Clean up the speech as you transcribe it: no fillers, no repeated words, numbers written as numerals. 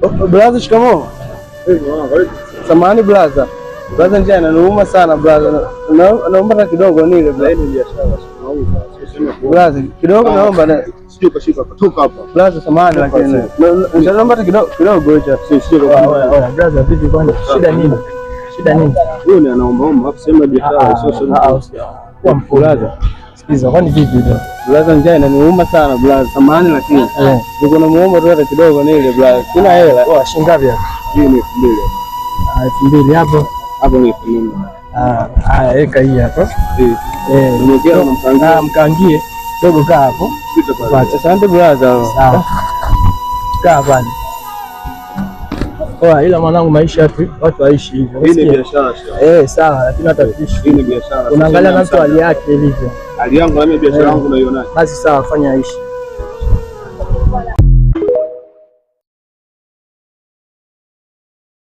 Brother, shikamoo. Samahani brother. Brother, njaa inaniuma sana brother. Naomba kidogo nile brother. Kidogo naomba na shika kutoka hapa. Brother, samahani lakini naomba kidogo hicho. Brother, vipi bwana? Shida nini? Shida nini? Huyu ni anaomba hapo sema biashara sio kwa brother. Sikiza, kwani vipi ndio? Brother, njaa inaniuma sana brother. Samahani lakini niko na muomba tu hata kidogo nile brother. Sina hela. Shilingi ngapi hapa? Hii ni 2000 hapo. Hapo ni 1000. Haya, eka hii hapo. Mkangie dogo, kaa hapo. Asante brother. Sawa. Kaa bwana. Ila mwanangu, maisha tu watu waishi hivyo. Hii ni biashara. Sawa, lakini hata tuishi. Hii ni biashara. Unaangalia na mtu hali yake ilivyo. Hali yangu na mimi biashara yangu naiona. Basi sawa, fanya ishi.